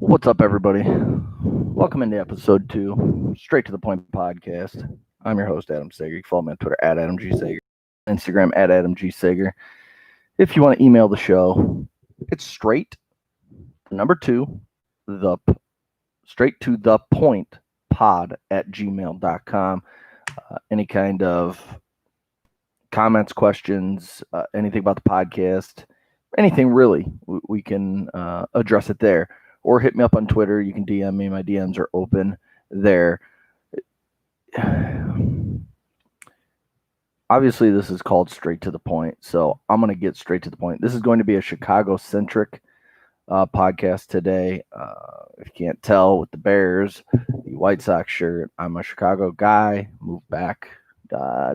What's up, everybody? Welcome into episode 2, Straight to the Point podcast. I'm your host, Adam Sager. You can follow me on Twitter at Adam G. Sager, Instagram at Adam G. Sager. If you want to email the show, it's straight, number 2, straight to the point pod at gmail.com. Any kind of comments, questions, anything about the podcast, anything really, we can address it there. Or hit me up on Twitter. You can DM me. My DMs are open there. Obviously, this is called Straight to the Point, so I'm going to get straight to the point. This is going to be a Chicago-centric podcast today. If you can't tell with the Bears, the White Sox shirt, I'm a Chicago guy. Moved back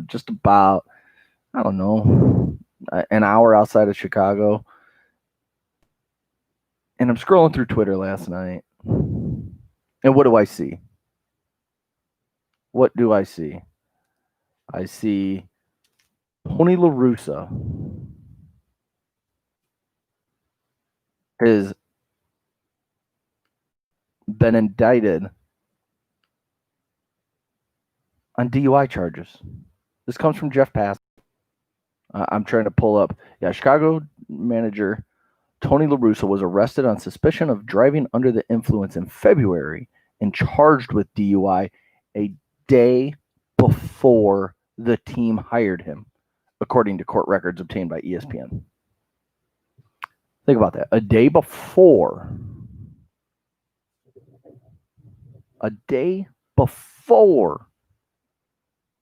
just about, an hour outside of Chicago. And I'm scrolling through Twitter last night. And what do I see? What do I see? I see Tony LaRussa has been indicted on DUI charges. This comes from Jeff Pass. I'm trying to pull up. Yeah, Chicago manager Tony LaRussa was arrested on suspicion of driving under the influence in February and charged with DUI a day before the team hired him, according to court records obtained by ESPN. Think about that. A day before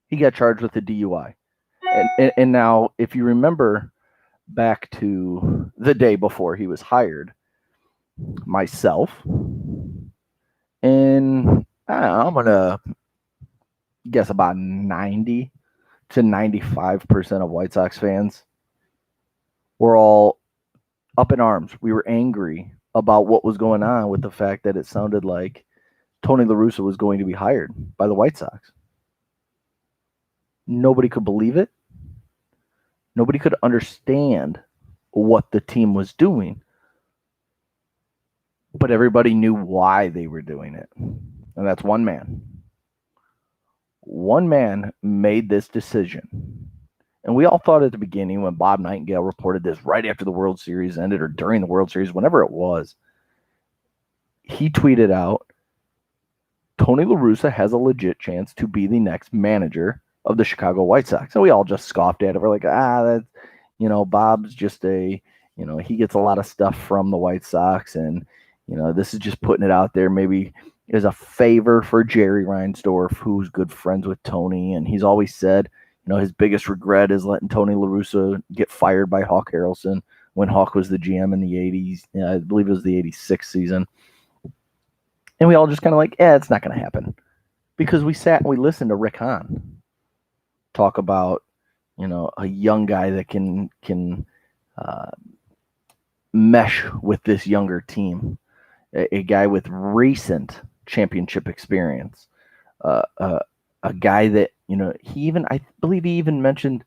he got charged with a DUI. And now, if you remember back to the day before he was hired, myself, and I'm going to guess about 90 to 95% of White Sox fans were all up in arms. We were angry about what was going on with the fact that it sounded like Tony LaRussa was going to be hired by the White Sox. Nobody could believe it. Nobody could understand what the team was doing. But everybody knew why they were doing it. And that's one man. One man made this decision. And we all thought at the beginning when Bob Nightingale reported this right after the World Series ended or during the World Series, whenever it was, he tweeted out, Tony LaRussa has a legit chance to be the next manager of the Chicago White Sox. And we all just scoffed at it. We're like, Bob's just he gets a lot of stuff from the White Sox, and, this is just putting it out there maybe as a favor for Jerry Reinsdorf, who's good friends with Tony. And he's always said, his biggest regret is letting Tony LaRussa get fired by Hawk Harrelson when Hawk was the GM in the 80s. I believe it was the 86 season. And we all just kind of like, it's not going to happen. Because we sat and we listened to Rick Hahn talk about, a young guy that can mesh with this younger team, a guy with recent championship experience, a guy that, I believe he even mentioned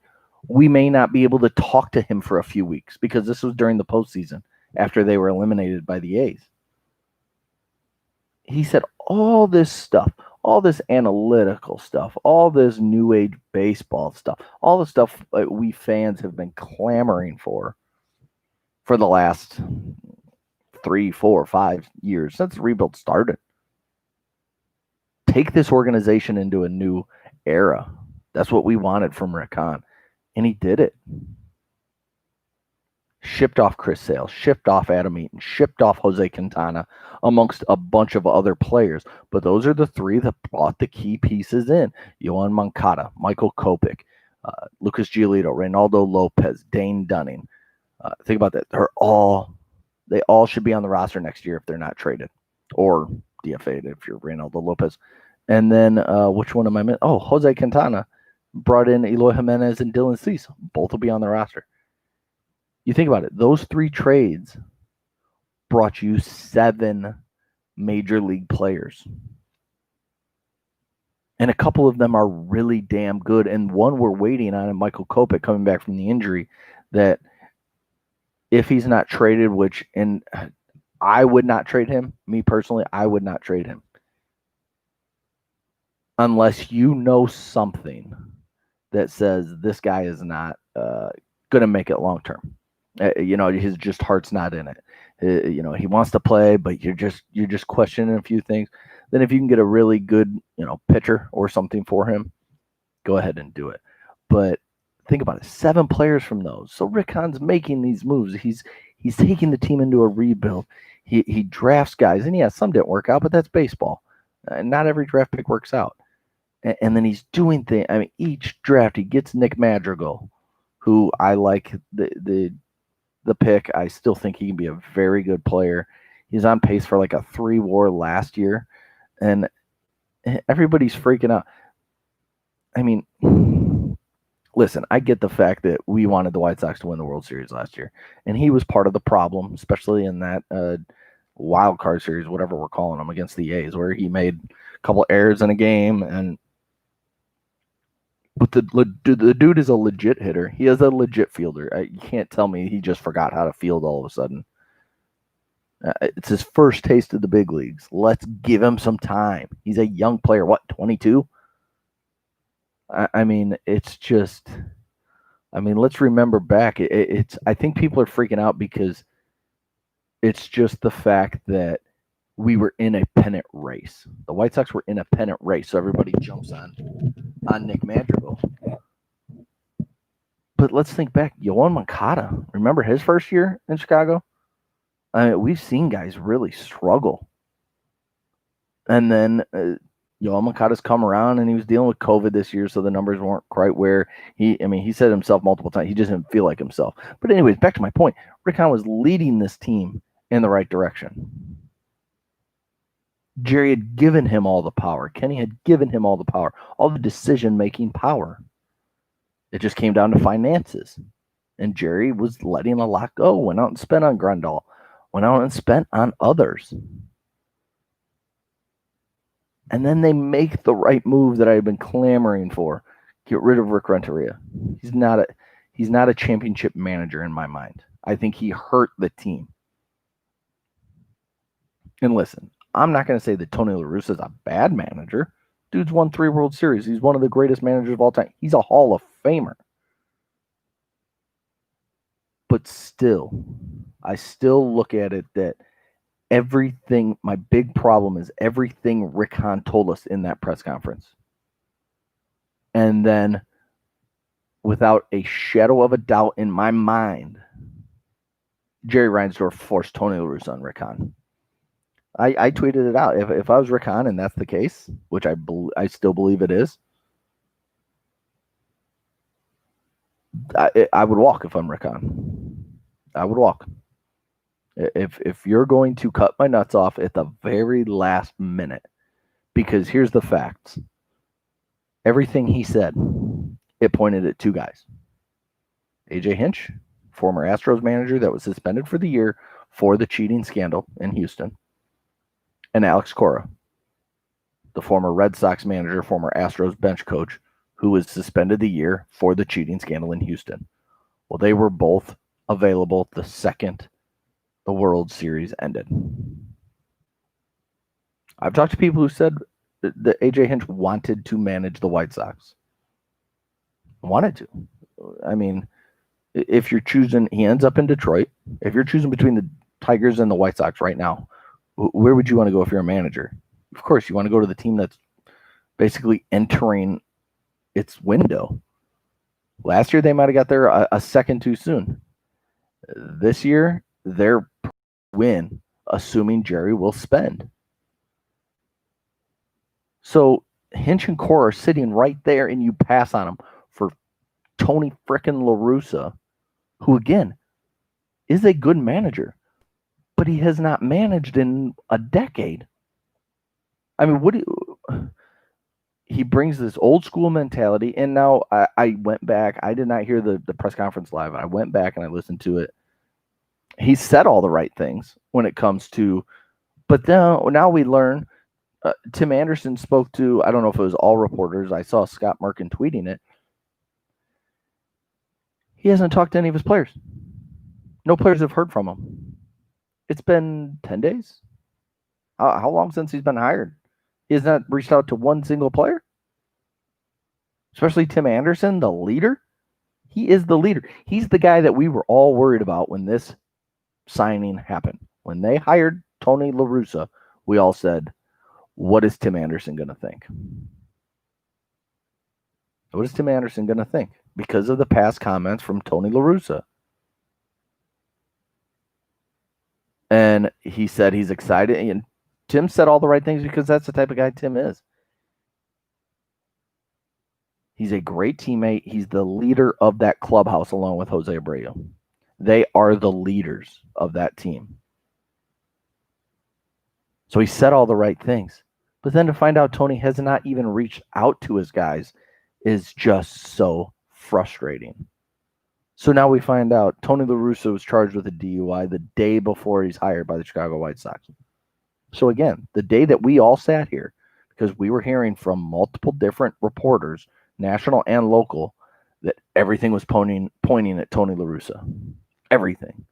we may not be able to talk to him for a few weeks because this was during the postseason after they were eliminated by the A's. He said all this stuff, all this analytical stuff, all this new age baseball stuff, all the stuff that we fans have been clamoring for the last 3, 4, 5 years since the rebuild started. Take this organization into a new era. That's what we wanted from Rick Hahn. And he did it. Shipped off Chris Sale, shipped off Adam Eaton, shipped off Jose Quintana, amongst a bunch of other players. But those are the three that brought the key pieces in. Yohan Moncada, Michael Kopech, Lucas Giolito, Reynaldo Lopez, Dane Dunning. Think about that. They all should be on the roster next year if they're not traded. Or DFA'd if you're Reynaldo Lopez. And then, which one am I missing? Oh, Jose Quintana brought in Eloy Jimenez and Dylan Cease. Both will be on the roster. You think about it. Those 3 trades brought you 7 major league players. And a couple of them are really damn good. And one we're waiting on, Michael Kopech coming back from the injury, that if he's not traded, which, and I would not trade him. Me personally, I would not trade him unless you know something that says this guy is not going to make it long term. His just heart's not in it. He wants to play, but you're just questioning a few things. Then if you can get a really good, pitcher or something for him, go ahead and do it. But think about it, 7 players from those. So Rick Hahn's making these moves. He's taking the team into a rebuild. He drafts guys, and yeah, some didn't work out, but that's baseball. Not every draft pick works out. And then he's doing things. I mean, each draft he gets Nick Madrigal, who I like the pick. I still think he can be a very good player. He's on pace for like a 3 WAR last year, and everybody's freaking out. I mean, listen, I get the fact that we wanted the White Sox to win the World Series last year, and he was part of the problem, especially in that wild card series, whatever we're calling them, against the A's, where he made a couple errors in a game. But the dude is a legit hitter. He is a legit fielder. You can't tell me he just forgot how to field all of a sudden. It's his first taste of the big leagues. Let's give him some time. He's a young player. What, 22? I mean, it's just. I mean, let's remember back. I think people are freaking out because it's just the fact that we were in a pennant race. The White Sox were in a pennant race, so everybody jumps on Nick Madrigal. But let's think back. Yoan Moncada, remember his first year in Chicago? I mean, we've seen guys really struggle. And then Yoan Moncada's come around, and he was dealing with COVID this year, so the numbers weren't quite where he said himself multiple times, he just didn't feel like himself. But anyways, back to my point. Rick Hahn was leading this team in the right direction. Jerry had given him all the power. Kenny had given him all the power, all the decision-making power. It just came down to finances. And Jerry was letting a lot go, went out and spent on Grandal, went out and spent on others. And then they make the right move that I had been clamoring for. Get rid of Rick Renteria. He's not a championship manager in my mind. I think he hurt the team. And listen, I'm not going to say that Tony LaRussa is a bad manager. Dude's won 3 World Series. He's one of the greatest managers of all time. He's a Hall of Famer. But still, I still look at it that everything, my big problem is everything Rick Hahn told us in that press conference. And then, without a shadow of a doubt in my mind, Jerry Reinsdorf forced Tony LaRussa on Rick Hahn. I tweeted it out. If I was Rick Hahn and that's the case, which I still believe it is, I would walk if I'm Rick Hahn. I would walk. If you're going to cut my nuts off at the very last minute, because here's the facts. Everything he said, it pointed at 2 guys. A.J. Hinch, former Astros manager that was suspended for the year for the cheating scandal in Houston, and Alex Cora, the former Red Sox manager, former Astros bench coach, who was suspended the year for the cheating scandal in Houston. Well, they were both available the second the World Series ended. I've talked to people who said that A.J. Hinch wanted to manage the White Sox. Wanted to. I mean, if you're choosing, he ends up in Detroit. If you're choosing between the Tigers and the White Sox right now, where would you want to go if you're a manager? Of course, you want to go to the team that's basically entering its window. Last year, they might have got there a second too soon. This year, they're win, assuming Jerry will spend. So Hinch and Cora are sitting right there, and you pass on them for Tony frickin' LaRussa, who, again, is a good manager, but he has not managed in a decade. I mean, he brings this old school mentality, and now I went back. I did not hear the press conference live. I went back and I listened to it. He said all the right things when it comes to, but now we learn. Tim Anderson spoke to, I don't know if it was all reporters. I saw Scott Merkin tweeting it. He hasn't talked to any of his players. No players have heard from him. It's been 10 days. How long since he's been hired? He has not reached out to one single player, especially Tim Anderson, the leader. He is the leader. He's the guy that we were all worried about when this signing happened. When they hired Tony LaRussa, we all said, what is Tim Anderson going to think? What is Tim Anderson going to think? Because of the past comments from Tony LaRussa. And he said he's excited. And Tim said all the right things because that's the type of guy Tim is. He's a great teammate. He's the leader of that clubhouse along with Jose Abreu. They are the leaders of that team. So he said all the right things. But then to find out Tony has not even reached out to his guys is just so frustrating. So now we find out Tony LaRussa was charged with a DUI the day before he's hired by the Chicago White Sox. So again, the day that we all sat here, because we were hearing from multiple different reporters, national and local, that everything was pointing at Tony LaRussa. Everything.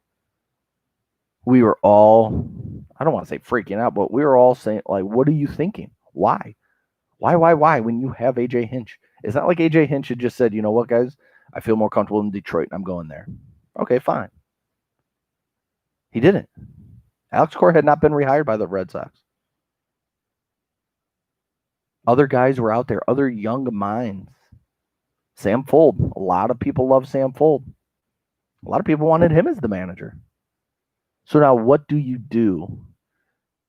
We were all, I don't want to say freaking out, but we were all saying, like, what are you thinking? Why? Why? When you have AJ Hinch. It's not like AJ Hinch had just said, you know what, guys? I feel more comfortable in Detroit and I'm going there. Okay, fine. He didn't. Alex Cora had not been rehired by the Red Sox. Other guys were out there, other young minds. Sam Fuld. A lot of people love Sam Fuld. A lot of people wanted him as the manager. So now what do you do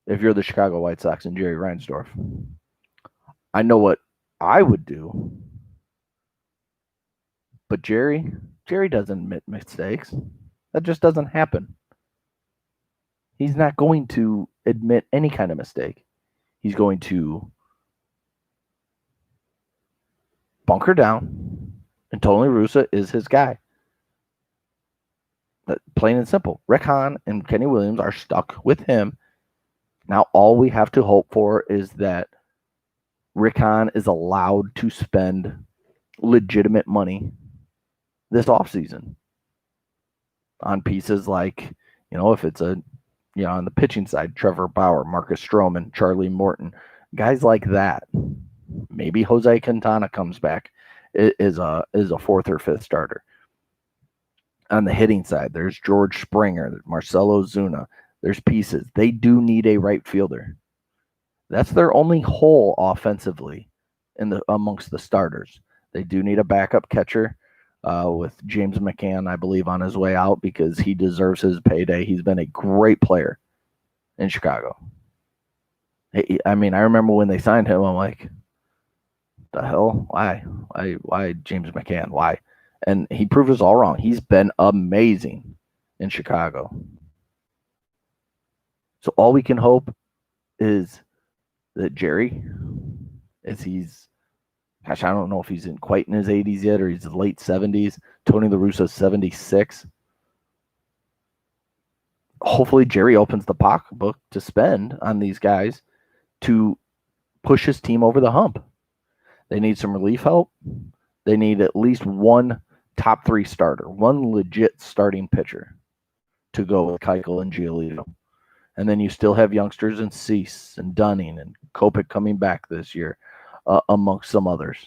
if you're the Chicago White Sox and Jerry Reinsdorf? I know what I would do. But Jerry doesn't admit mistakes. That just doesn't happen. He's not going to admit any kind of mistake. He's going to bunker down, and Tony LaRussa is his guy. Plain and simple. Rick Hahn and Kenny Williams are stuck with him. Now all we have to hope for is that Rick Hahn is allowed to spend legitimate money this offseason on pieces like, if it's on the pitching side, Trevor Bauer, Marcus Stroman, Charlie Morton, guys like that. Maybe Jose Quintana comes back is a fourth or fifth starter. On the hitting side, there's George Springer, there's Marcelo Zuna. There's pieces. They do need a right fielder. That's their only hole offensively amongst the starters. They do need a backup catcher with James McCann, I believe, on his way out because he deserves his payday. He's been a great player in Chicago. I remember when they signed him, I'm like, the hell? Why James McCann? Why? And he proved us all wrong. He's been amazing in Chicago. So all we can hope is that Jerry, I don't know if he's quite in his 80s yet or he's late 70s. Tony LaRussa 76. Hopefully Jerry opens the pocketbook to spend on these guys to push his team over the hump. They need some relief help. They need at least one top three starter, one legit starting pitcher to go with Keuchel and Giolito. And then you still have youngsters in Cease and Dunning and Kopech coming back this year, amongst some others.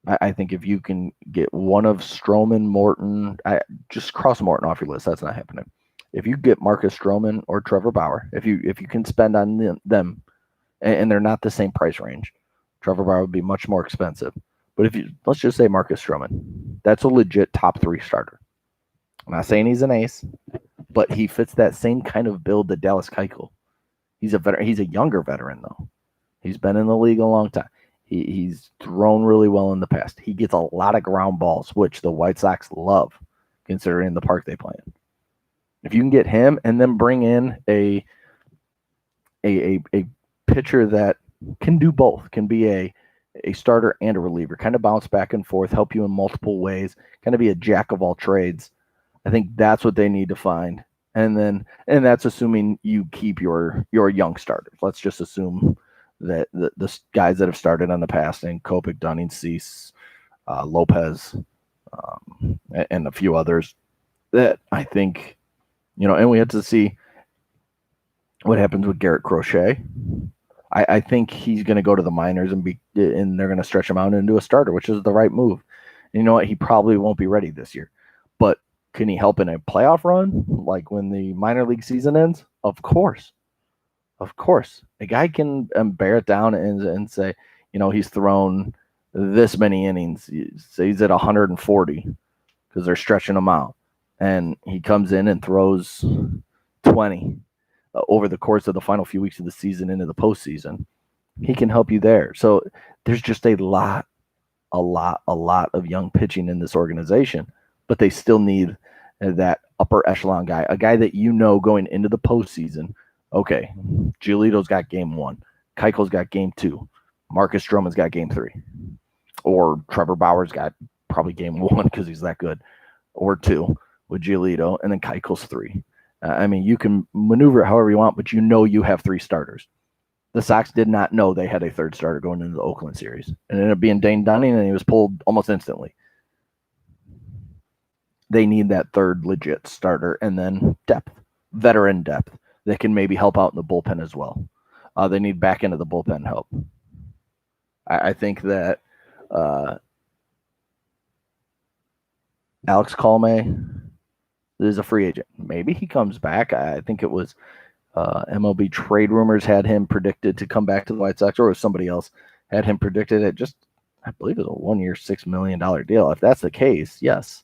I think if you can get one of Stroman, Morton, just cross Morton off your list. That's not happening. If you get Marcus Stroman or Trevor Bauer, if you can spend on them, and they're not the same price range, Trevor Bauer would be much more expensive. But let's just say Marcus Stroman, that's a legit top three starter. I'm not saying he's an ace, but he fits that same kind of build that Dallas Keuchel. He's a veteran. He's a younger veteran though. He's been in the league a long time. He's thrown really well in the past. He gets a lot of ground balls, which the White Sox love, considering the park they play in. If you can get him and then bring in a pitcher that can do both, can be a starter and a reliever, kind of bounce back and forth, help you in multiple ways, kind of be a jack of all trades. I think that's what they need to find. And that's assuming you keep your young starters. Let's just assume that the guys that have started in the past, and Kopech, Dunning, Cease, Lopez, and a few others, that I think, And we had to see what happens with Garrett Crochet. I think he's going to go to the minors and they're going to stretch him out into a starter, which is the right move. And you know what? He probably won't be ready this year, but can he help in a playoff run, like when the minor league season ends? Of course. A guy can bear it down and say, he's thrown this many innings. Say he's at 140 because they're stretching him out, and he comes in and throws 20 over the course of the final few weeks of the season into the postseason. He can help you there. So there's just a lot of young pitching in this organization, but they still need that upper echelon guy, a guy that going into the postseason. Okay, Giolito's got game 1, Keuchel's got game 2, Marcus Stroman's got game 3, or Trevor Bauer's got probably game 1 because he's that good, or 2 with Giolito, and then Keuchel's 3. You can maneuver it however you want, but you have 3 starters. The Sox did not know they had a third starter going into the Oakland series. It ended up being Dane Dunning, and he was pulled almost instantly. They need that third legit starter, and then veteran depth that can maybe help out in the bullpen as well. They need back end of the bullpen help. I think that Alex Colomé is a free agent. Maybe he comes back. I think it was MLB trade rumors had him predicted to come back to the White Sox, or it was somebody else had him predicted at I believe it was a 1-year, $6 million deal. If that's the case, yes,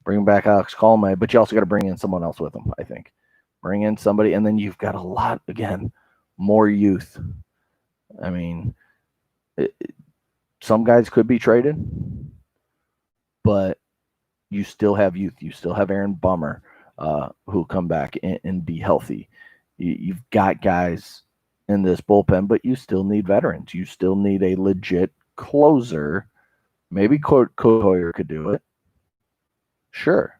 bring back Alex Colomé, but you also got to bring in someone else with him, I think. Bring in somebody, and then you've got a lot, again, more youth. Some guys could be traded, but you still have youth. You still have Aaron Bummer who'll come back and be healthy. You've got guys in this bullpen, but you still need veterans. You still need a legit closer. Maybe Cole Hoyer could do it. Sure.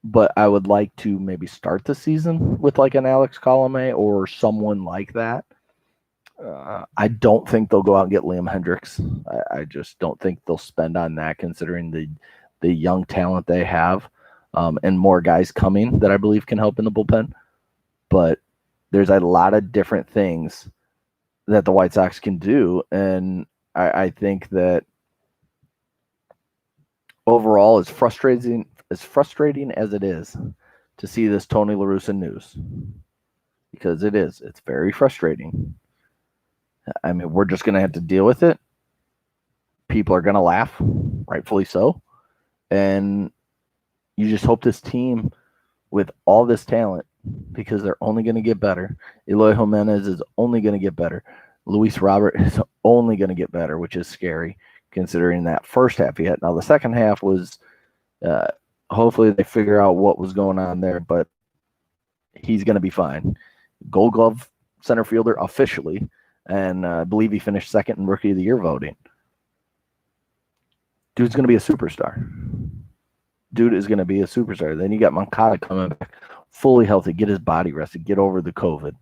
But I would like to maybe start the season with like an Alex Colomé or someone like that. I don't think they'll go out and get Liam Hendricks. I just don't think they'll spend on that, considering the young talent they have, and more guys coming that I believe can help in the bullpen. But there's a lot of different things that the White Sox can do, and I think that overall, as frustrating as it is to see this Tony LaRussa news, because it's very frustrating. We're just going to have to deal with it. People are going to laugh, rightfully so. And you just hope this team, with all this talent, because they're only going to get better. Eloy Jimenez is only going to get better. Luis Robert is only going to get better, which is scary, considering that first half he had. Now, the second half was, hopefully they figure out what was going on there, but he's going to be fine. Gold Glove center fielder officially, and I believe he finished second in Rookie of the Year voting. Dude's going to be a superstar. Dude is going to be a superstar. Then you got Moncada coming back fully healthy, get his body rested, get over the COVID.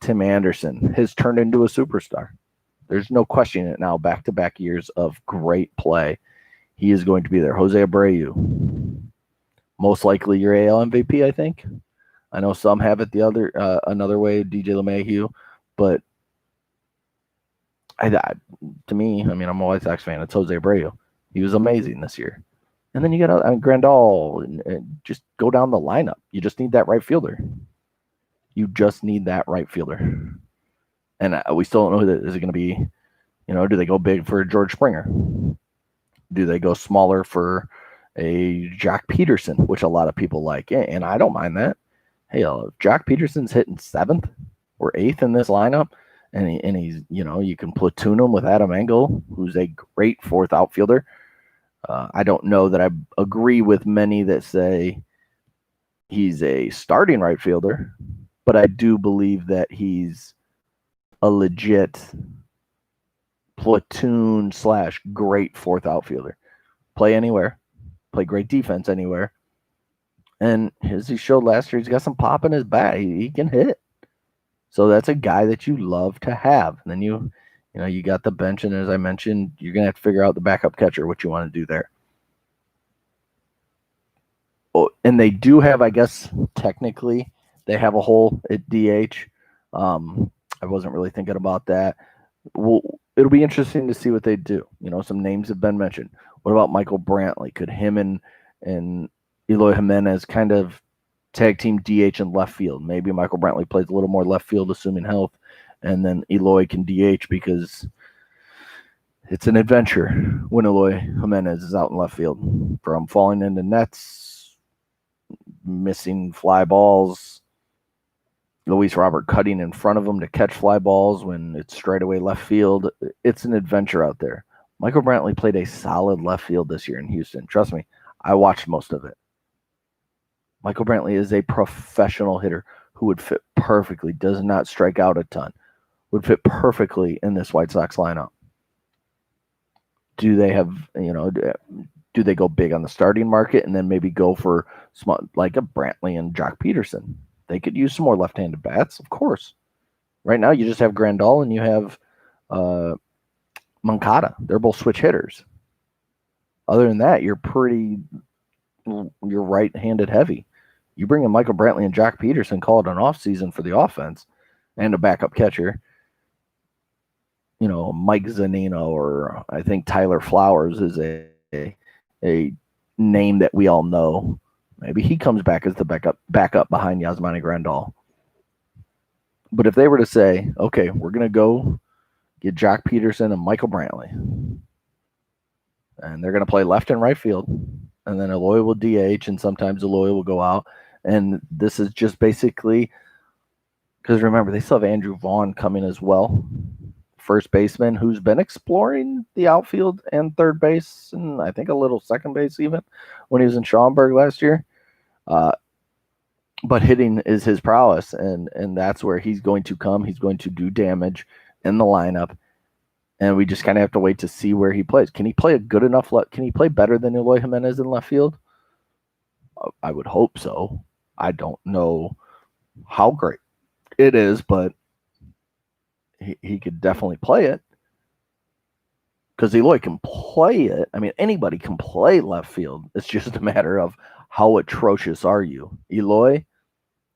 Tim Anderson has turned into a superstar. There's no questioning it now. Back-to-back years of great play. He is going to be there. Jose Abreu, most likely your AL MVP, I think. I know some have it the other another way, DJ LeMahieu, but to me, I'm a White Sox fan. It's Jose Abreu. He was amazing this year. And then you got Grandal, and just go down the lineup. You just need that right fielder. And we still don't know who that is. It going to be, do they go big for George Springer? Do they go smaller for a Jock Peterson, which a lot of people like? And I don't mind that. Hey, if Jock Peterson's hitting 7th or 8th in this lineup, and he's, you can platoon him with Adam Engel, who's a great 4th outfielder. I don't know that I agree with many that say he's a starting right fielder, but I do believe that he's a legit platoon / great 4th outfielder. Play anywhere, play great defense anywhere. And as he showed last year, he's got some pop in his bat. He can hit. So that's a guy that you love to have. And then you got the bench, and as I mentioned, you're going to have to figure out the backup catcher, what you want to do there. and they do have, I guess, technically, they have a hole at DH. I wasn't really thinking about that. Well, it'll be interesting to see what they do. Some names have been mentioned. What about Michael Brantley? Could him and Eloy Jimenez kind of tag team DH in left field? Maybe Michael Brantley plays a little more left field, assuming health, and then Eloy can DH because it's an adventure when Eloy Jimenez is out in left field, from falling into nets, missing fly balls, Luis Robert cutting in front of him to catch fly balls when it's straightaway left field. It's an adventure out there. Michael Brantley played a solid left field this year in Houston. Trust me, I watched most of it. Michael Brantley is a professional hitter who would fit perfectly, does not strike out a ton, would fit perfectly in this White Sox lineup. Do they have, do they go big on the starting market and then maybe go for like a Brantley and Jock Peterson? They could use some more left-handed bats, of course. Right now, you just have Grandal and you have Moncada. They're both switch hitters. Other than that, you're right-handed heavy. You bring in Michael Brantley and Jock Peterson, call it an offseason for the offense, and a backup catcher. Mike Zunino, or I think Tyler Flowers is a name that we all know. Maybe he comes back as the backup behind Yasmani Grandal. But if they were to say, okay, we're going to go get Jock Peterson and Michael Brantley, and they're going to play left and right field, and then Eloy will DH, and sometimes Eloy will go out, and this is just basically, because remember, they still have Andrew Vaughn coming as well, first baseman, who's been exploring the outfield and third base, and I think a little second base even, when he was in Schaumburg last year. But hitting is his prowess, and that's where he's going to come. He's going to do damage in the lineup, and we just kind of have to wait to see where he plays. Can he play a good enough can he play better than Eloy Jimenez in left field? I would hope so. I don't know how great it is, but he could definitely play it, because Eloy can play it. I mean, anybody can play left field. It's just a matter of how atrocious are you. Eloy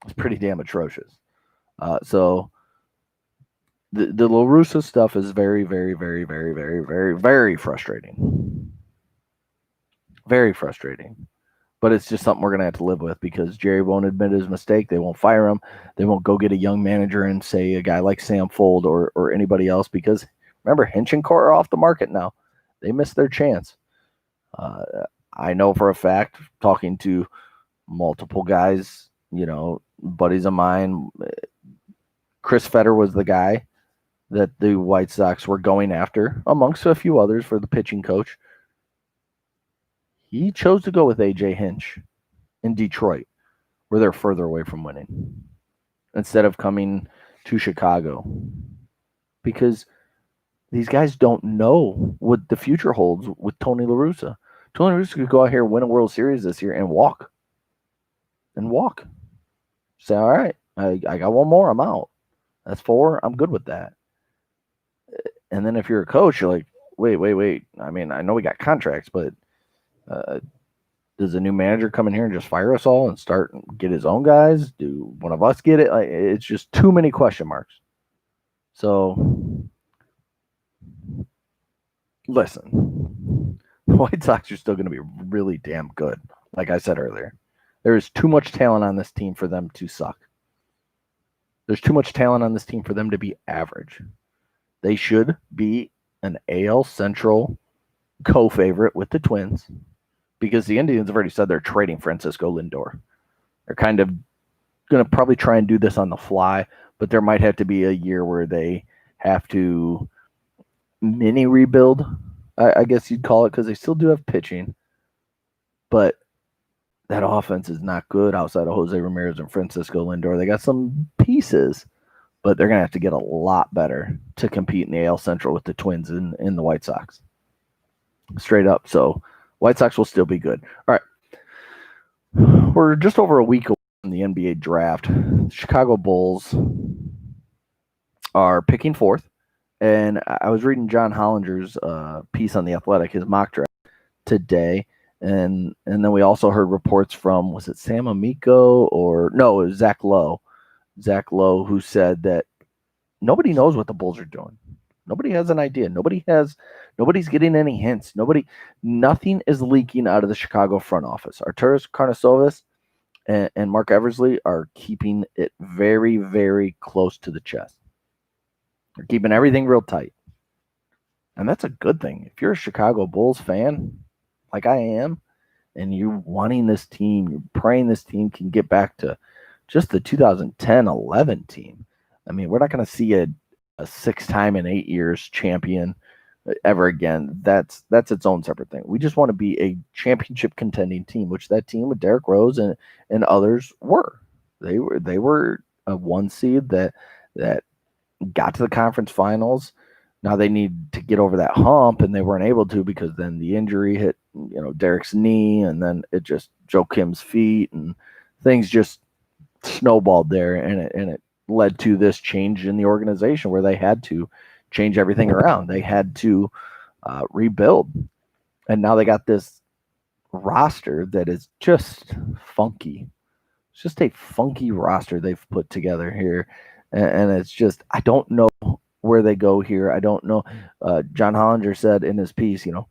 is pretty damn atrocious. So the LaRussa stuff is very, very, very, very, very, very, very frustrating. Very frustrating. But it's just something we're going to have to live with, because Jerry won't admit his mistake. They won't fire him. They won't go get a young manager and say a guy like Sam Fold or anybody else, because remember, Hinch and Core are off the market now. They missed their chance. I know for a fact, talking to multiple guys, buddies of mine, Chris Fetter was the guy that the White Sox were going after, amongst a few others, for the pitching coach. He chose to go with A.J. Hinch in Detroit, where they're further away from winning, instead of coming to Chicago, because these guys don't know what the future holds with Tony LaRussa. Tony LaRussa could go out here, win a World Series this year, and walk. Say, all right, I got one more, I'm out. That's 4, I'm good with that. And then if you're a coach, you're like, wait. I mean, I know we got contracts, but does a new manager come in here and just fire us all and start and get his own guys? Do one of us get it? It's just too many question marks. So, listen, the White Sox are still going to be really damn good. Like I said earlier, there is too much talent on this team for them to suck. There's too much talent on this team for them to be average. They should be an AL Central co-favorite with the Twins, because the Indians have already said they're trading Francisco Lindor. They're kind of going to probably try and do this on the fly, but there might have to be a year where they have to mini rebuild, I guess you'd call it, because they still do have pitching, but that offense is not good outside of Jose Ramirez and Francisco Lindor. They got some pieces, but they're going to have to get a lot better to compete in the AL Central with the Twins in the White Sox. Straight up. So White Sox will still be good. All right. We're just over a week away from the NBA draft. The Chicago Bulls are picking 4th. And I was reading John Hollinger's piece on The Athletic, his mock draft today, And then we also heard reports from, was it Sam Amico or no, it was Zach Lowe. Zach Lowe, who said that nobody knows what the Bulls are doing. Nobody has an idea. Nobody's getting any hints. Nothing is leaking out of the Chicago front office. Arturas Karnisovas and Mark Eversley are keeping it very, very close to the chest. They're keeping everything real tight. And that's a good thing. If you're a Chicago Bulls fan, like I am, and you're wanting this team, you're praying this team can get back to just the 2010-11 team. I mean, we're not going to see a 6-time in 8 years champion ever again. That's its own separate thing. We just want to be a championship contending team, which that team with Derrick Rose and others were. They were a 1 seed that got to the conference finals. Now they need to get over that hump, and they weren't able to because then the injury hit, Derrick's knee, and then it just Joe Kim's feet, and things just snowballed there, and it led to this change in the organization where they had to change everything around. They had to rebuild, and now they got this roster that is just funky. It's just a funky roster they've put together here, and it's just, I don't know where they go here. I don't know. John Hollinger said in his piece, how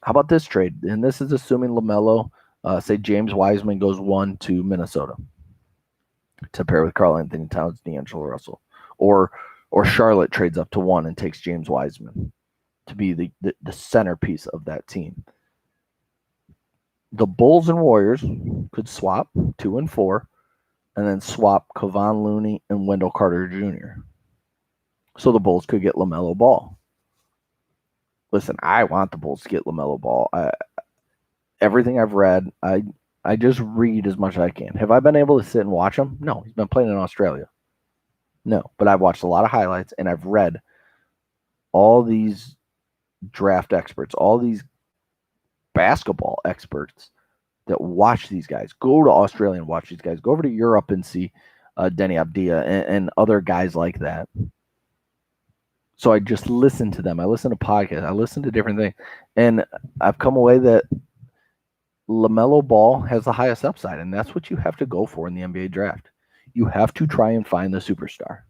about this trade? And this is assuming LaMelo, say James Wiseman goes 1 to Minnesota to pair with Karl Anthony Towns, D'Angelo Russell, or Charlotte trades up to 1 and takes James Wiseman to be the centerpiece of that team. The Bulls and Warriors could swap 2 and 4, and then swap Kevon Looney and Wendell Carter Jr. So the Bulls could get LaMelo Ball. Listen, I want the Bulls to get LaMelo Ball. Everything I've read, I just read as much as I can. Have I been able to sit and watch him? No, he's been playing in Australia. No, but I've watched a lot of highlights, and I've read all these draft experts, all these basketball experts that watch these guys. Go to Australia and watch these guys. Go over to Europe and see Denny Abdia and other guys like that. So I just listen to them. I listen to podcasts. I listen to different things. And I've come away that LaMelo Ball has the highest upside, and that's what you have to go for in the NBA draft. You have to try and find the superstar.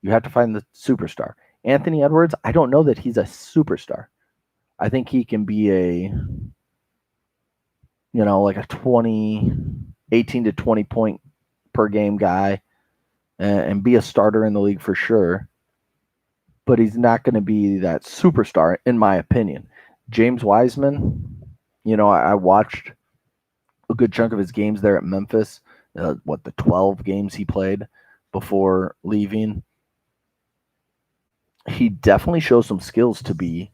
You have to find the superstar. Anthony Edwards, I don't know that he's a superstar. I think he can be a, like a 18 to 20 point per game guy and be a starter in the league for sure. But he's not going to be that superstar, in my opinion. James Wiseman, I watched a good chunk of his games there at Memphis, the 12 games he played before leaving. He definitely shows some skills to be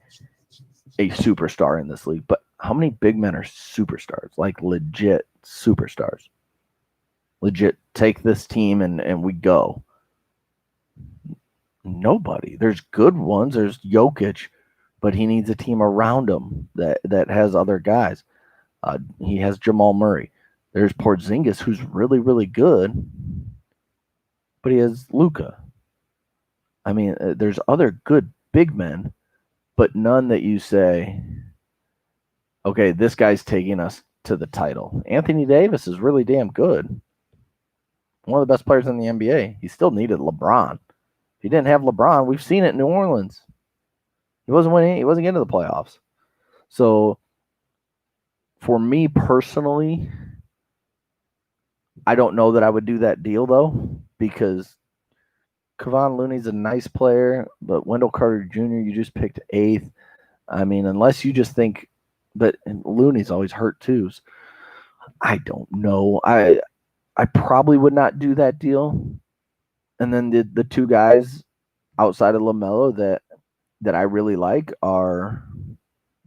a superstar in this league. But how many big men are superstars? Like legit superstars. Legit take this team and we go. Nobody. There's good ones. There's Jokic, but he needs a team around him that has other guys. He has Jamal Murray. There's Porzingis, who's really, really good, but he has Luka. I mean, there's other good big men, but none that you say, okay, this guy's taking us to the title. Anthony Davis is really damn good. One of the best players in the NBA. He still needed LeBron. If he didn't have LeBron, we've seen it in New Orleans. He wasn't winning. He wasn't getting to the playoffs. So for me personally, I don't know that I would do that deal, though, because Kevon Looney's a nice player, but Wendell Carter Jr., you just picked 8th. I mean, unless you just think, but Looney's always hurt too. So I don't know. I probably would not do that deal. And then the 2 guys outside of LaMelo that I really like are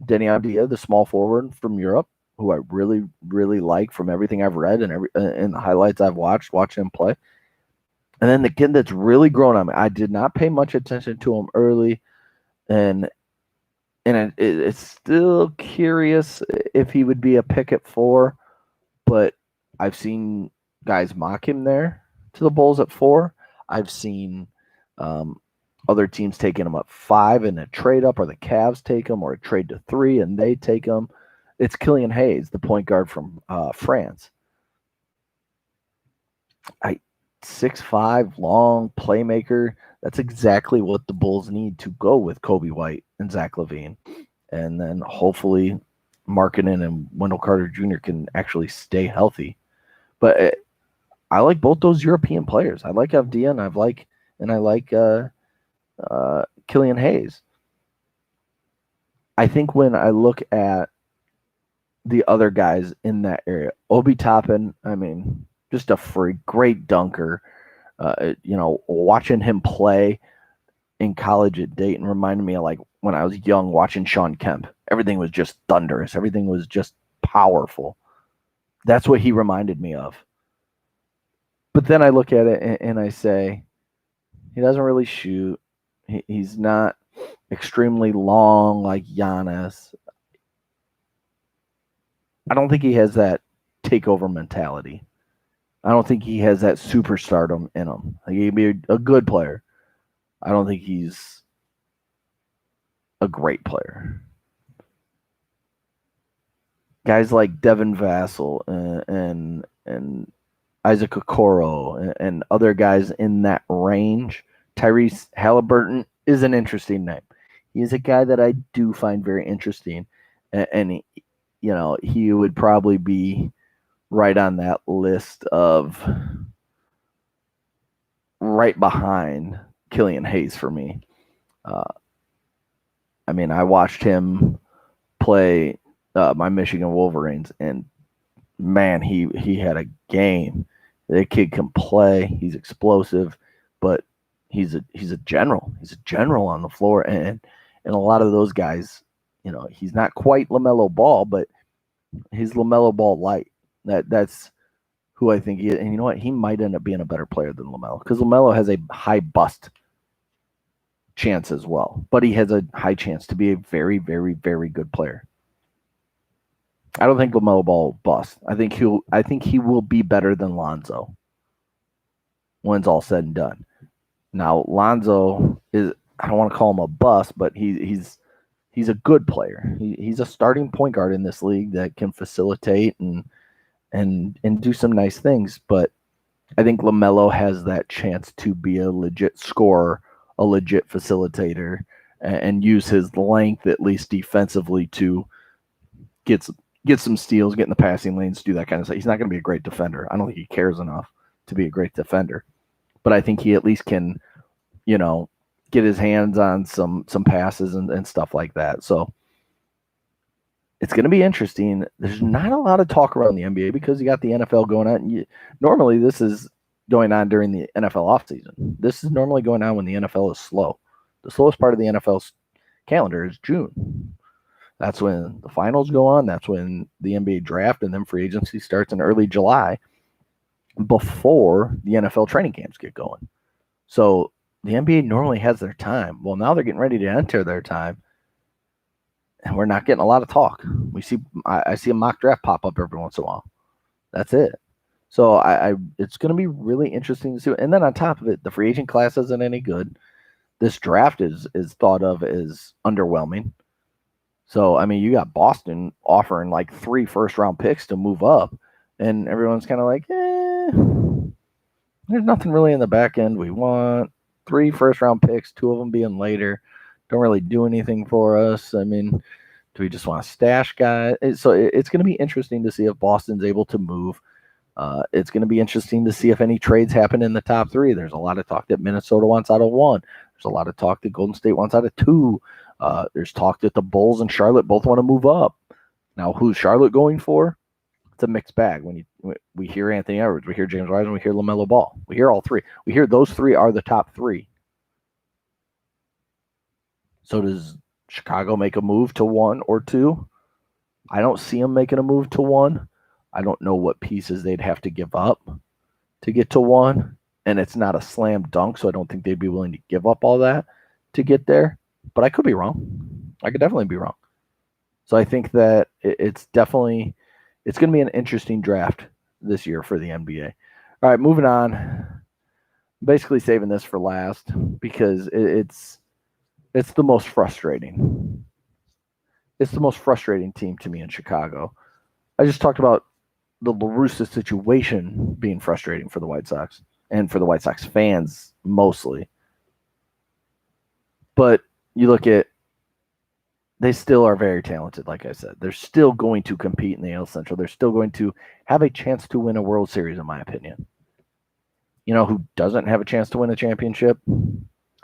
Denny Abdia, the small forward from Europe, who I really, really like from everything I've read and the highlights I've watched him play. And then the kid that's really grown on me. I did not pay much attention to him early, and it's still curious if he would be a pick at 4, but I've seen guys mock him there to the Bulls at 4. I've seen other teams taking him up 5 in a trade up, or the Cavs take him, or a trade to 3 and they take him. It's Killian Hayes, the point guard from France. 6'5", long playmaker. That's exactly what the Bulls need to go with Kobe White and Zach LaVine. And then hopefully Markkanen and Wendell Carter Jr. can actually stay healthy. But I like both those European players. I like Avdia and I like Killian Hayes. I think when I look at the other guys in that area, Obi Toppin, I mean, just a great dunker. Watching him play in college at Dayton reminded me of like when I was young watching Shawn Kemp. Everything was just thunderous. Everything was just powerful. That's what he reminded me of. But then I look at it and I say, he doesn't really shoot. He's not extremely long like Giannis. I don't think he has that takeover mentality. I don't think he has that superstardom in him. Like, he'd be a good player. I don't think he's a great player. Guys like Devin Vassell and Isaac Okoro and other guys in that range. Tyrese Halliburton is an interesting name. He is a guy that I do find very interesting, and he would probably be right on that list of right behind Killian Hayes for me. I watched him play my Michigan Wolverines, and man, he had a game. That kid can play. He's explosive, but he's a general. He's a general on the floor, and a lot of those guys, he's not quite LaMelo Ball, but he's LaMelo Ball light. That's who I think he is. And you know what? He might end up being a better player than LaMelo because LaMelo has a high bust chance as well, but he has a high chance to be a very, very, very good player. I don't think LaMelo Ball will bust. I think he will be better than Lonzo when it's all said and done. Now, Lonzo is, I don't want to call him a bust, but he's a good player. He's a starting point guard in this league that can facilitate and do some nice things. But I think LaMelo has that chance to be a legit scorer, a legit facilitator, and use his length at least defensively to get some steals, get in the passing lanes, do that kind of stuff. He's not going to be a great defender. I don't think he cares enough to be a great defender, but I think he at least can, get his hands on some passes and stuff like that. So it's going to be interesting. There's not a lot of talk around the NBA because you got the NFL going on. Normally, this is going on during the NFL offseason. This is normally going on when the NFL is slow. The slowest part of the NFL's calendar is June. That's when the finals go on. That's when the NBA draft and then free agency starts in early July before the NFL training camps get going. So the NBA normally has their time. Well, now they're getting ready to enter their time, and we're not getting a lot of talk. I see a mock draft pop up every once in a while. That's it. So it's going to be really interesting to see. And then on top of it, the free agent class isn't any good. This draft is thought of as underwhelming. So, you got Boston offering like 3 first-round picks to move up, and everyone's kind of like, there's nothing really in the back end we want. 3 first-round picks, 2 of them being later, don't really do anything for us. Do we just want to stash guys? So it's going to be interesting to see if Boston's able to move. It's going to be interesting to see if any trades happen in the top 3. There's a lot of talk that Minnesota wants out of 1. There's a lot of talk that Golden State wants out of 2. There's talk that the Bulls and Charlotte both want to move up. Now, who's Charlotte going for? It's a mixed bag. When we hear Anthony Edwards, we hear James Wiseman, we hear LaMelo Ball. We hear all 3. We hear those 3 are the top 3. So does Chicago make a move to 1 or 2? I don't see them making a move to 1. I don't know what pieces they'd have to give up to get to 1. And it's not a slam dunk, so I don't think they'd be willing to give up all that to get there. But I could be wrong. I could definitely be wrong. So I think that it's going to be an interesting draft this year for the NBA. All right, moving on. Basically saving this for last because it's the most frustrating. It's the most frustrating team to me in Chicago. I just talked about the LaRussa situation being frustrating for the White Sox and for the White Sox fans mostly. But you look at, they still are very talented, like I said. They're still going to compete in the AL Central. They're still going to have a chance to win a World Series, in my opinion. You know who doesn't have a chance to win a championship?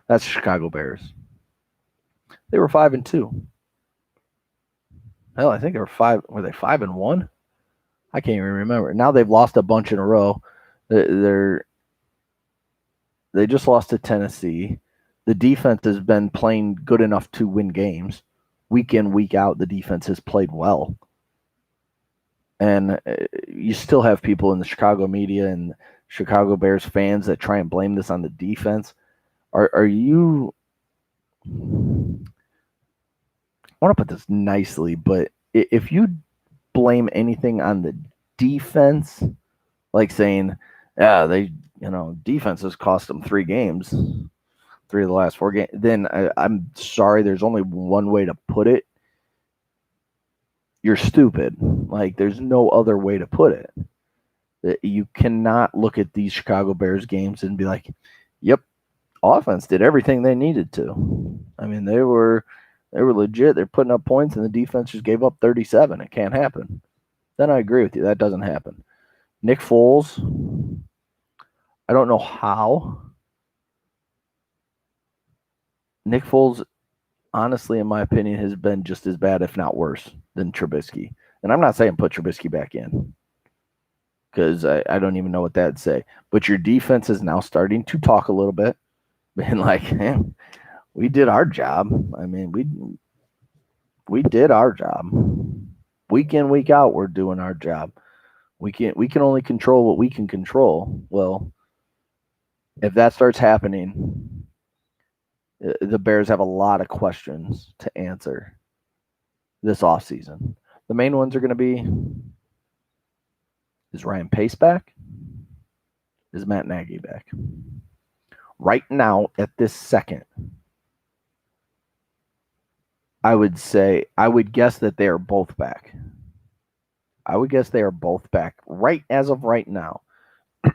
That's the Chicago Bears. They were 5-2. Hell, I think they were 5-1? I can't even remember. Now they've lost a bunch in a row. They just lost to Tennessee. The defense has been playing good enough to win games. Week in, week out, the defense has played well. And you still have people in the Chicago media and Chicago Bears fans that try and blame this on the defense. Are you... I want to put this nicely, but if you blame anything on the defense, like saying, yeah, defense has cost them 3 games, 3 of the last 4 games, then I'm sorry, there's only one way to put it. You're stupid. Like, there's no other way to put it. You cannot look at these Chicago Bears games and be like, yep, offense did everything they needed to. I mean, they were legit. They're putting up points, and the defense just gave up 37. It can't happen. Then I agree with you. That doesn't happen. Nick Foles, I don't know how. Nick Foles, honestly, in my opinion, has been just as bad, if not worse, than Trubisky. And I'm not saying put Trubisky back in, because I don't even know what that'd say. But your defense is now starting to talk a little bit. Being like, hey, we did our job. I mean, we did our job. Week in, week out, we're doing our job. We can only control what we can control. Well, if that starts happening, the Bears have a lot of questions to answer this offseason. The main ones are going to be, is Ryan Pace back? Is Matt Nagy back? Right now, at this second, I would guess that they are both back. I would guess they are both back right as of right now.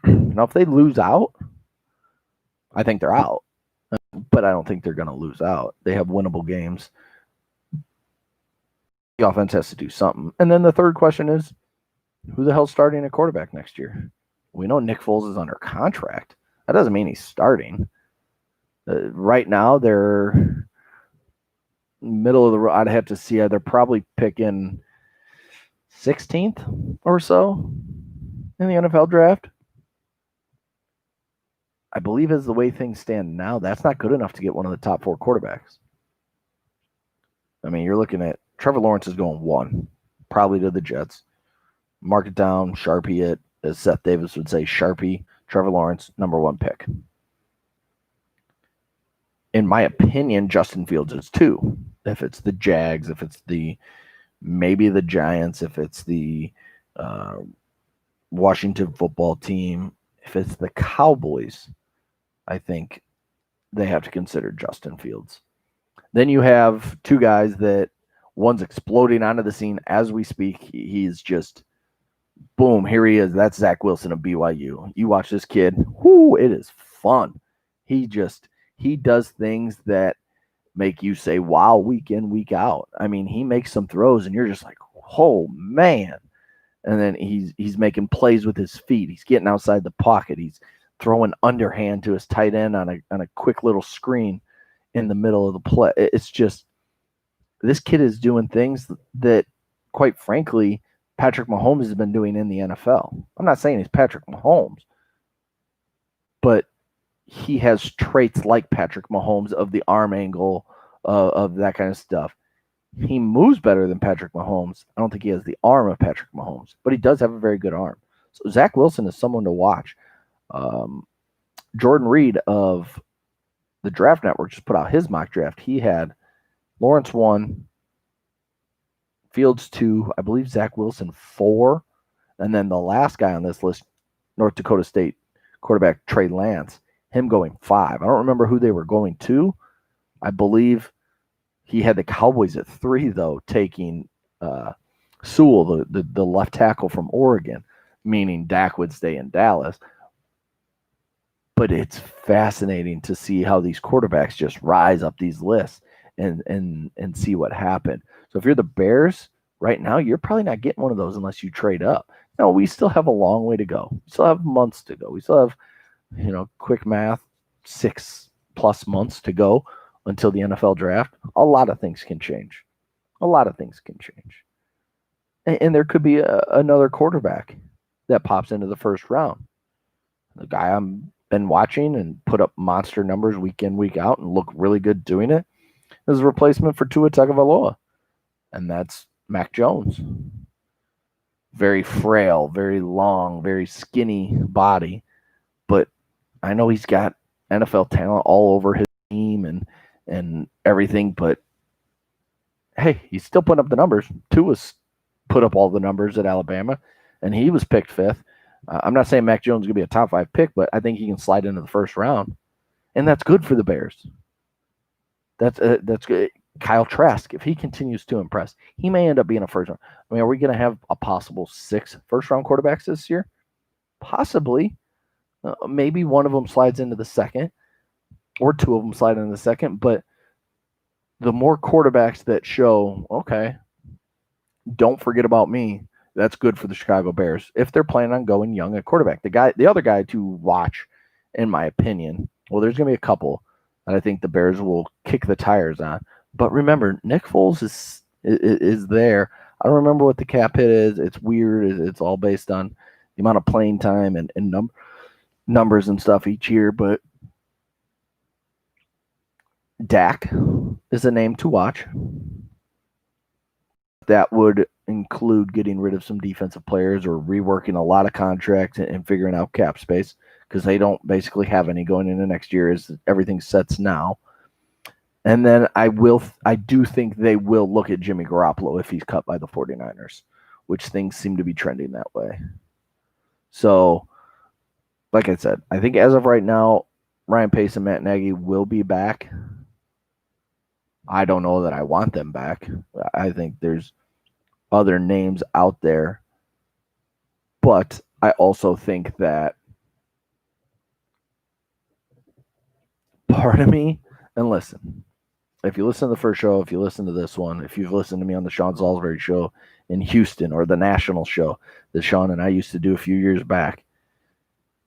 Now, if they lose out, I think they're out. But I don't think they're going to lose out. They have winnable games. The offense has to do something. And then the third question is, who the hell's starting at quarterback next year? We know Nick Foles is under contract. That doesn't mean he's starting. Right now, they're middle of the road. I'd have to see. They're probably picking 16th or so in the NFL draft. I believe as the way things stand now, that's not good enough to get one of the top 4 quarterbacks. I mean, you're looking at Trevor Lawrence is going 1, probably to the Jets. Mark it down, Sharpie it, as Seth Davis would say, Sharpie, Trevor Lawrence, number 1 pick. In my opinion, Justin Fields is 2. If it's the Jags, if it's maybe the Giants, if it's the Washington football team, if it's the Cowboys, I think they have to consider Justin Fields. Then you have 2 guys that one's exploding onto the scene as we speak. He's just, boom, here he is. That's Zach Wilson of BYU. You watch this kid. Whoo, it is fun. He does things that make you say, wow, week in, week out. I mean, he makes some throws and you're just like, oh, man. And then he's making plays with his feet. He's getting outside the pocket. He's throwing underhand to his tight end on a quick little screen in the middle of the play. It's just, this kid is doing things that, quite frankly, Patrick Mahomes has been doing in the NFL. I'm not saying he's Patrick Mahomes, but he has traits like Patrick Mahomes of the arm angle, of that kind of stuff. He moves better than Patrick Mahomes. I don't think he has the arm of Patrick Mahomes, but he does have a very good arm. So Zach Wilson is someone to watch. Jordan Reed of the Draft Network just put out his mock draft. He had Lawrence 1, Fields 2, I believe Zach Wilson 4, and then the last guy on this list, North Dakota State quarterback Trey Lance, him going 5. I don't remember who they were going to. I believe He had the Cowboys at 3, though, taking Sewell, the left tackle from Oregon, meaning Dak would stay in Dallas. But it's fascinating to see how these quarterbacks just rise up these lists and see what happened. So if you're the Bears right now, you're probably not getting one of those unless you trade up. No, we still have a long way to go. We still have months to go. We still have, quick math, 6+ months to go until the NFL draft. A lot of things can change. A lot of things can change. And there could be another quarterback that pops into the first round. The guy I'm been watching and put up monster numbers week in, week out and look really good doing it is a replacement for Tua Tagovailoa. And that's Mac Jones. Very frail, very long, very skinny body. But I know he's got NFL talent all over his team and everything. But hey, he's still putting up the numbers. Tua's put up all the numbers at Alabama, and he was picked 5th. I'm not saying Mac Jones is going to be a top 5 pick, but I think he can slide into the first round, and that's good for the Bears. That's good. Kyle Trask, if he continues to impress, he may end up being a first round. I mean, are we going to have a possible 6 first-round quarterbacks this year? Possibly. Maybe one of them slides into the second, or 2 of them slide into the second, but the more quarterbacks that show, okay, don't forget about me, that's good for the Chicago Bears if they're planning on going young at quarterback. The other guy to watch, in my opinion, well, there's going to be a couple that I think the Bears will kick the tires on. But remember, Nick Foles is there. I don't remember what the cap hit is. It's weird. It's all based on the amount of playing time and numbers and stuff each year. But Dak is a name to watch. That would include getting rid of some defensive players or reworking a lot of contracts and figuring out cap space because they don't basically have any going into next year as everything sets now. And then I do think they will look at Jimmy Garoppolo if he's cut by the 49ers, which things seem to be trending that way. So, like I said, I think as of right now, Ryan Pace and Matt Nagy will be back. I don't know that I want them back. I think there's other names out there. But I also think that part of me, and listen, if you listen to the first show, if you listen to this one, if you've listened to me on the Sean Salisbury show in Houston or the national show that Sean and I used to do a few years back,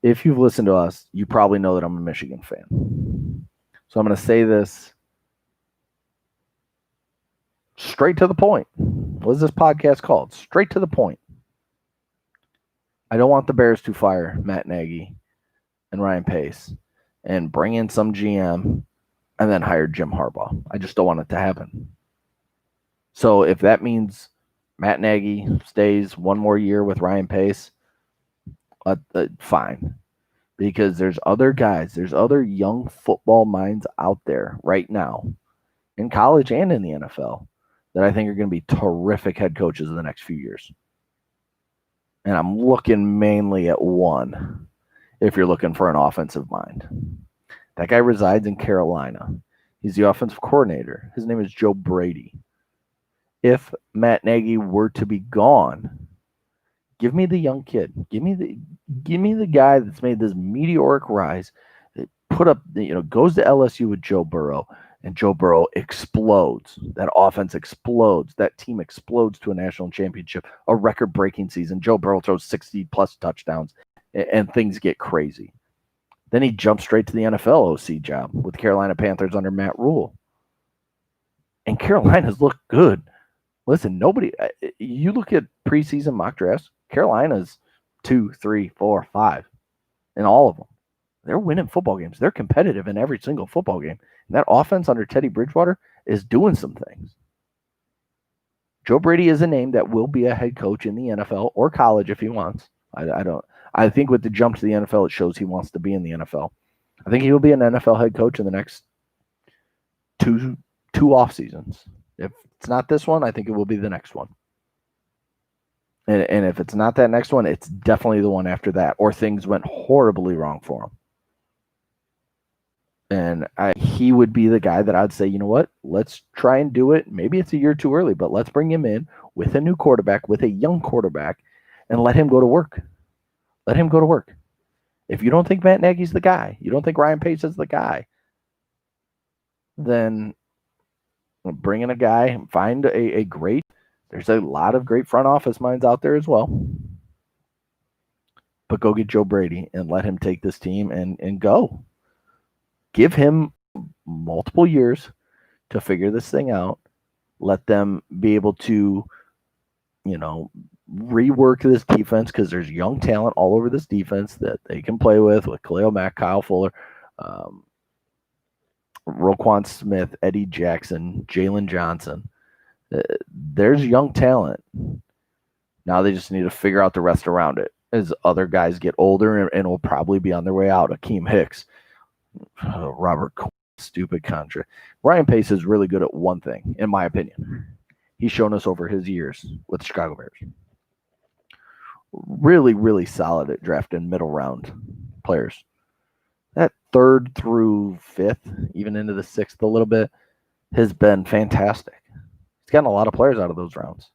if you've listened to us, you probably know that I'm a Michigan fan. So I'm going to say this straight to the point. What is this podcast called? Straight to the point. I don't want the Bears to fire Matt Nagy and Ryan Pace and bring in some GM and then hire Jim Harbaugh. I just don't want it to happen. So if that means Matt Nagy stays one more year with Ryan Pace, fine. Because there's other guys, there's other young football minds out there right now in college and in the NFL that I think are going to be terrific head coaches in the next few years. And I'm looking mainly at one if you're looking for an offensive mind. That guy resides in Carolina. He's the offensive coordinator. His name is Joe Brady. If Matt Nagy were to be gone, give me the young kid. Give me the guy that's made this meteoric rise. Put up, goes to LSU with Joe Burrow, and Joe Burrow explodes. That offense explodes. That team explodes to a national championship, a record-breaking season. Joe Burrow throws 60+ touchdowns, and things get crazy. Then he jumps straight to the NFL OC job with Carolina Panthers under Matt Rule. And Carolina's looked good. Listen, you look at preseason mock drafts, Carolina's 2, 3, 4, 5 in all of them. They're winning football games. They're competitive in every single football game. And that offense under Teddy Bridgewater is doing some things. Joe Brady is a name that will be a head coach in the NFL or college if he wants. I think with the jump to the NFL, it shows he wants to be in the NFL. I think he will be an NFL head coach in the next two off seasons. If it's not this one, I think it will be the next one. And if it's not that next one, it's definitely the one after that, or things went horribly wrong for him. And he would be the guy that I'd say, you know what, let's try and do it. Maybe it's a year too early, but let's bring him in with a new quarterback, with a young quarterback, and let him go to work. Let him go to work. If you don't think Matt Nagy's the guy, you don't think Ryan Pace is the guy, then bring in a guy, find a great, there's a lot of great front office minds out there as well. But go get Joe Brady and let him take this team and go. Give him multiple years to figure this thing out. Let them be able to, rework this defense, because there's young talent all over this defense that they can play with Khalil Mack, Kyle Fuller, Roquan Smith, Eddie Jackson, Jalen Johnson. There's young talent. Now they just need to figure out the rest around it as other guys get older and will probably be on their way out. Akeem Hicks, Robert Quinn, stupid contract. Ryan Pace is really good at one thing, in my opinion. He's shown us over his years with the Chicago Bears. Really, really solid at drafting middle round players. That 3rd through 5th, even into the 6th a little bit, has been fantastic. He's gotten a lot of players out of those rounds.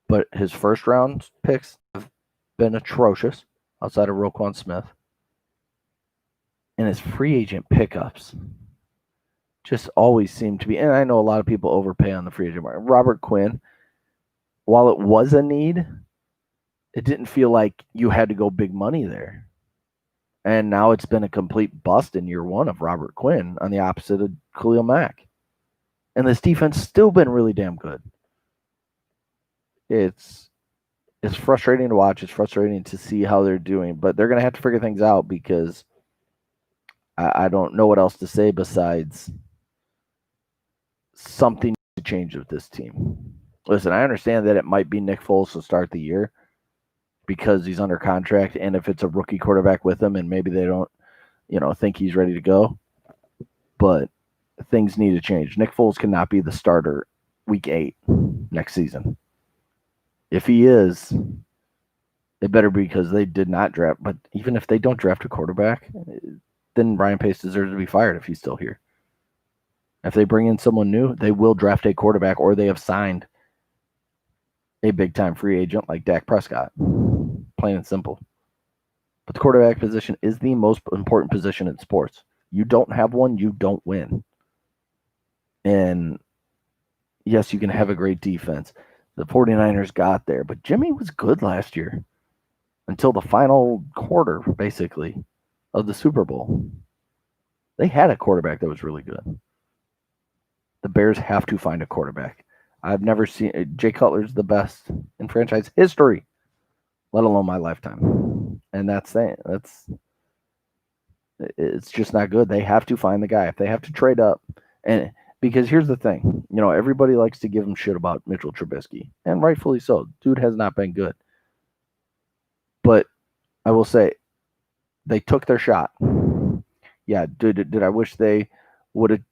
But his first round picks have been atrocious outside of Roquan Smith. And his free agent pickups just always seem to be, and I know a lot of people overpay on the free agent market. Robert Quinn, while it was a need, it didn't feel like you had to go big money there. And now it's been a complete bust in year 1 of Robert Quinn, on the opposite of Khalil Mack. And this defense still been really damn good. It's frustrating to watch. It's frustrating to see how they're doing, but they're going to have to figure things out, because I don't know what else to say besides something to change with this team. Listen, I understand that it might be Nick Foles to start the year because he's under contract, and if it's a rookie quarterback with him and maybe they don't, think he's ready to go, but things need to change. Nick Foles cannot be the starter week 8 next season. If he is, it better be because they did not draft. But even if they don't draft a quarterback, then Ryan Pace deserves to be fired if he's still here. If they bring in someone new, they will draft a quarterback, or they have signed a big-time free agent like Dak Prescott. Plain and simple. But the quarterback position is the most important position in sports. You don't have one, you don't win. And yes, you can have a great defense. The 49ers got there, but Jimmy was good last year until the final quarter, basically, of the Super Bowl. They had a quarterback that was really good. The Bears have to find a quarterback. I've never seen Jay Cutler's the best in franchise history, let alone my lifetime. And it's just not good. They have to find the guy. If they have to trade up, and because here's the thing, everybody likes to give him shit about Mitchell Trubisky, and rightfully so. Dude has not been good. But I will say, they took their shot. Yeah, did I wish they would have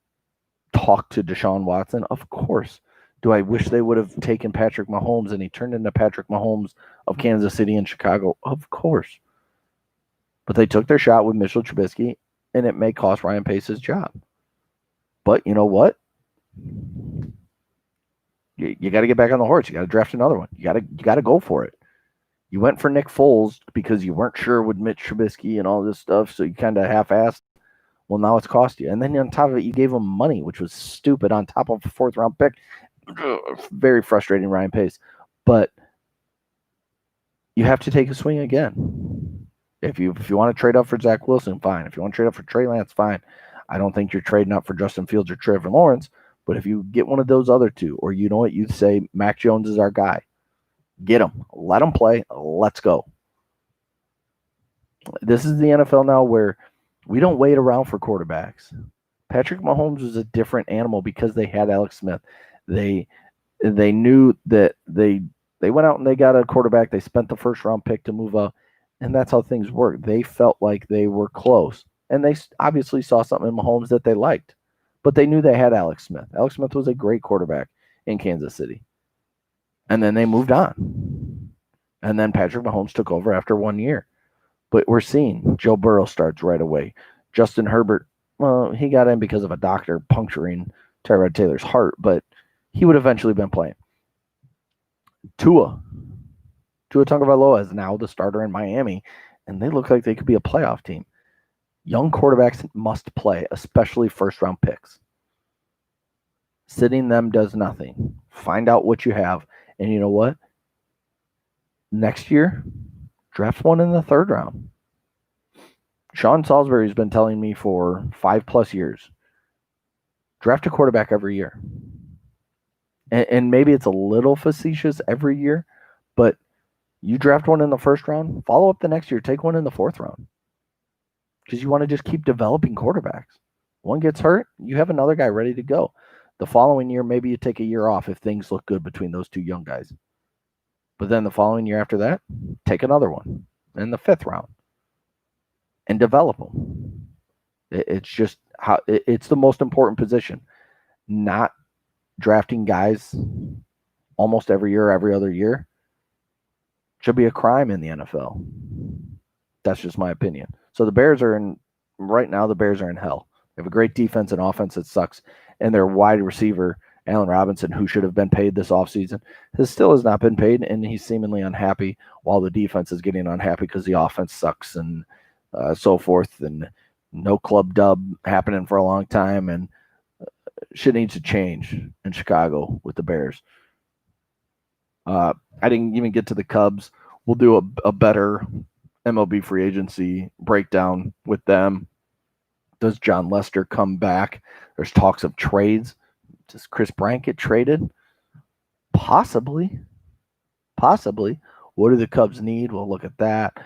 talked to Deshaun Watson? Of course. Do I wish they would have taken Patrick Mahomes and he turned into Patrick Mahomes of Kansas City and Chicago? Of course. But they took their shot with Mitchell Trubisky, and it may cost Ryan Pace his job. But you know what? You got to get back on the horse. You got to draft another one. You got to go for it. You went for Nick Foles because you weren't sure with Mitch Trubisky and all this stuff, so you kind of half-assed. Well, now it's cost you. And then on top of it, you gave him money, which was stupid, on top of a 4th-round pick. Very frustrating, Ryan Pace. But you have to take a swing again. If you want to trade up for Zach Wilson, fine. If you want to trade up for Trey Lance, fine. I don't think you're trading up for Justin Fields or Trevor Lawrence, but if you get one of those other two, or you know what, you'd say Mac Jones is our guy. Get him. Let him play. Let's go. This is the NFL now where we don't wait around for quarterbacks. Patrick Mahomes was a different animal because they had Alex Smith. They knew that they went out and they got a quarterback. They spent the 1st-round pick to move up, and that's how things work. They felt like they were close, and they obviously saw something in Mahomes that they liked, but they knew they had Alex Smith. Alex Smith was a great quarterback in Kansas City. And then they moved on. And then Patrick Mahomes took over after 1 year. But we're seeing Joe Burrow starts right away. Justin Herbert, well, he got in because of a doctor puncturing Tyrod Taylor's heart, but he would eventually been playing. Tua Tagovailoa is now the starter in Miami, and they look like they could be a playoff team. Young quarterbacks must play, especially first-round picks. Sitting them does nothing. Find out what you have, and you know what? Next year, draft one in the third round. Sean Salisbury's been telling me for 5+ years, draft a quarterback every year. And maybe it's a little facetious every year, but you draft one in the first round, follow up the next year, take one in the fourth round. Because you want to just keep developing quarterbacks. One gets hurt, you have another guy ready to go. The following year, maybe you take a year off if things look good between those two young guys. But then the following year after that, take another one in the fifth round and develop them. It's just how it's the most important position. Not drafting guys almost every year, every other year should be a crime in the NFL. That's just my opinion. So the Bears are in right now. The Bears are in hell. They have a great defense and offense that sucks, and their wide receiver Allen Robinson, who should have been paid this offseason, still has not been paid, and he's seemingly unhappy while the defense is getting unhappy because the offense sucks and so forth, and no club dub happening for a long time, and shit needs to change in Chicago with the Bears. I didn't even get to the Cubs. We'll do a better MLB free agency breakdown with them. Does John Lester come back? There's talks of trades. Does Chris Bryant get traded? Possibly. What do the Cubs need? We'll look at that.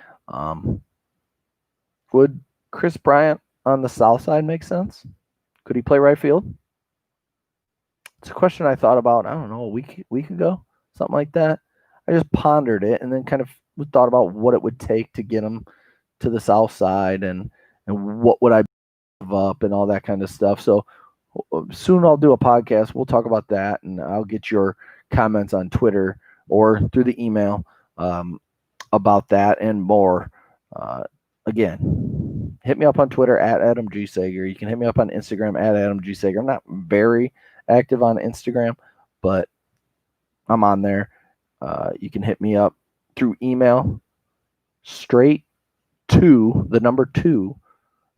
Would Chris Bryant on the south side make sense? Could he play right field? It's a question I thought about, I don't know, a week ago, something like that. I just pondered it and then kind of thought about what it would take to get him to the south side and what would I give up and all that kind of stuff. So soon I'll do a podcast. We'll talk about that, and I'll get your comments on Twitter or through the email about that and more. Again, hit me up on Twitter at Adam G. Sager. You can hit me up on Instagram at Adam G. Sager. I'm not very active on Instagram, but I'm on there. You can hit me up through email straight to the number 2,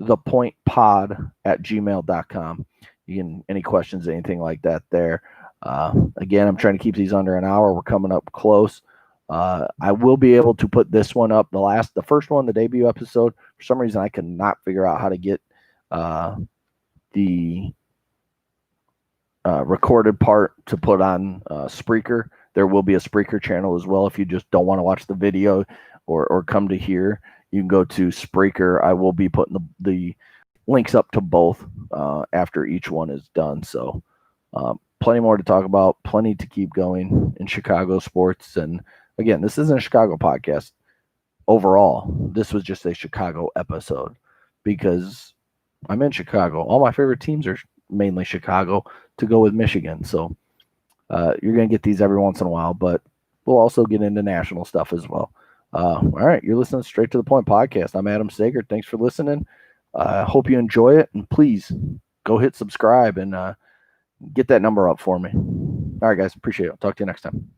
thepointpod@gmail.com. You can, any questions, anything like that there. Again, I'm trying to keep these under an hour. We're coming up close. I will be able to put this one up. The first one, the debut episode, for some reason I could not figure out how to get the recorded part to put on Spreaker. There will be a Spreaker channel as well. If you just don't want to watch the video or come to here, you can go to Spreaker. I will be putting the links up to both after each one is done. So plenty more to talk about, plenty to keep going in Chicago sports. And again, this isn't a Chicago podcast overall. This was just a Chicago episode because I'm in Chicago. All my favorite teams are mainly Chicago to go with Michigan. So you're going to get these every once in a while, but we'll also get into national stuff as well. All right, you're listening to Straight to the Point podcast. I'm Adam Sager. Thanks for listening. I hope you enjoy it, and please go hit subscribe and get that number up for me. All right, guys, appreciate it. I'll talk to you next time.